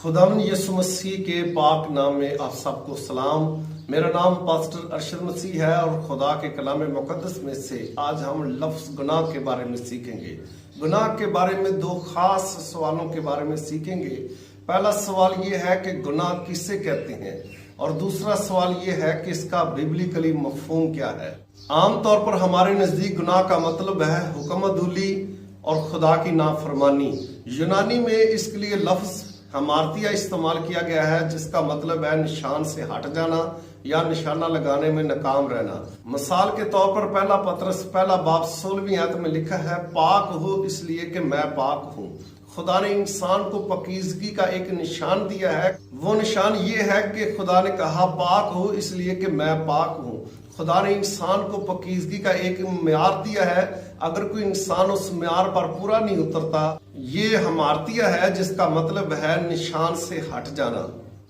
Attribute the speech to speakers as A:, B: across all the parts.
A: खुदावन यसु मसीह के पाक नाम में आप सबको सलाम। मेरा नाम पास्टर अरशद मसीह है और खुदा के कलाम मुकद्दस में से आज हम लफ्ज़ गुनाह के बारे में सीखेंगे। गुनाह के बारे में दो खास सवालों के बारे में सीखेंगे। पहला सवाल ये है कि गुनाह किसे कहते हैं और दूसरा सवाल ये है कि इसका बिबलिकली मफहूम क्या है। आम तौर पर हमारे नज़दीक गुनाह का मतलब है हुक्मअदूली और खुदा की नाफरमानी। यूनानी में इसके लिए लफ्ज़ हमार्तिया इस्तेमाल किया गया है जिसका मतलब है निशान से हट जाना या निशाना लगाने में नाकाम रहना। मिसाल के तौर पर पहला पतरस पहला बाब 16वीं आयत में लिखा है, पाक हो इसलिए कि मैं पाक हूँ। खुदा ने इंसान को पकीजगी का एक निशान दिया है। वो निशान ये है कि खुदा ने कहा पाक हो इसलिए कि मैं पाक हूँ। खुदा ने इंसान को पकीजगी का एक म्यार दिया है। अगर कोई इंसान उस म्यार पर पूरा नहीं उतरता, ये हमार्तिया है जिसका मतलब है निशान से हट जाना।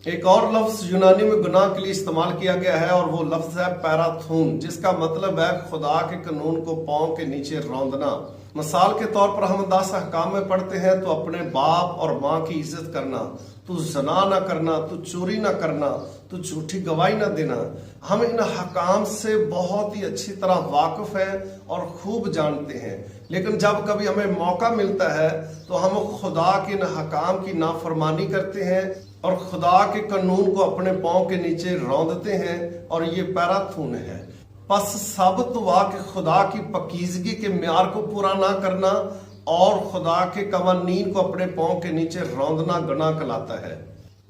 A: एक और लफ्ज यूनानी में गुनाह के लिए इस्तेमाल किया गया है और वो लफ्ज है पैराथून, जिसका मतलब है खुदा के कानून को पांव के नीचे रौंदना। मिसाल के तौर पर हम 10 अहकाम में पढ़ते हैं तो अपने बाप और माँ की इज्जत करना, तू ज़ना ना करना, तू चोरी ना करना, तू झूठी गवाही ना देना। हम इन हकाम से बहुत ही अच्छी तरह वाकिफ हैं और खूब जानते हैं, लेकिन जब कभी हमें मौका मिलता है तो हम खुदा के इन हकाम की नाफरमानी करते हैं और खुदा के कानून को अपने पांव के नीचे रौंदते हैं, और ये पैराथून है। पस साबित हुआ कि खुदा की पकीजगी के म्यार को पूरा ना करना और खुदा के कवानीन को अपने पांव के नीचे रौंदना गुनाह कहलाता है।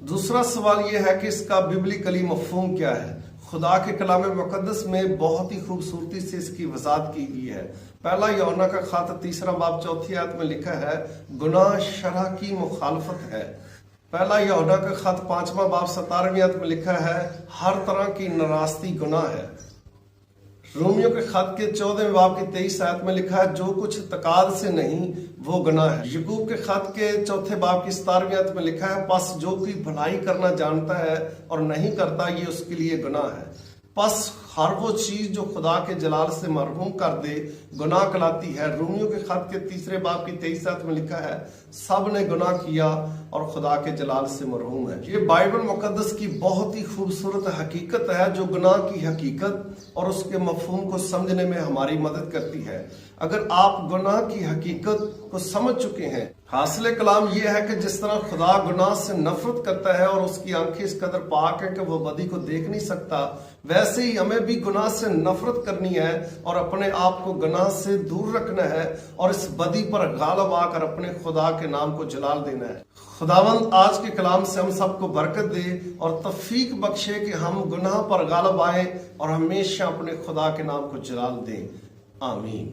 A: दूसरा सवाल यह है कि इसका बिबलिकली मफहूम क्या है। खुदा के कलाम मुकद्दस में बहुत ही खूबसूरती से इसकी वजाहत की गई है। पहला यूहन्ना का खत 3 बाब 4 आयत में लिखा है, गुनाह शरअ की मुखालफत है। पहला यूहन्ना का खत 5 बाब 17 आयत में लिखा है, हर तरह की नाराज़गी गुनाह है। रोमियो के खत के 14 बाब की 23 आयत में लिखा है, जो कुछ तकाद से नहीं वो गुनाह है। यकूब के खत के 4 बाब की 17 आयत में लिखा है, पस जो कोई भलाई करना जानता है और नहीं करता ये उसके लिए गुनाह है। पस हर वो चीज जो खुदा के जलाल से मरहूम कर दे गुनाह कहलाती है। रोमियो के खत के 3 बाब की 23 आयत में लिखा है, सब ने गुनाह किया और खुदा के जलाल से मरहूम है। ये बाइबल मुकद्दस की बहुत ही खूबसूरत हकीकत है जो गुनाह की हकीकत और उसके मफहूम को समझने में हमारी मदद करती है। अगर आप गुनाह की हकीकत को समझ चुके हैं, हासिल कलाम यह है कि जिस तरह खुदा गुनाह से नफरत करता है और उसकी आंखें इस कदर पाक है कि वो बदी को देख नहीं सकता, वैसे ही हमें भी गुनाह से नफरत करनी है और अपने आप को गुनाह से दूर रखना है और इस बदी पर गालिब आकर अपने खुदा के नाम को जलाल देना है। खुदावंद आज के कलाम से हम सबको बरकत दे और तौफीक बख्शे कि हम गुनाह पर गालिब आए और हमेशा अपने खुदा के नाम को जलाल दें। आमीन।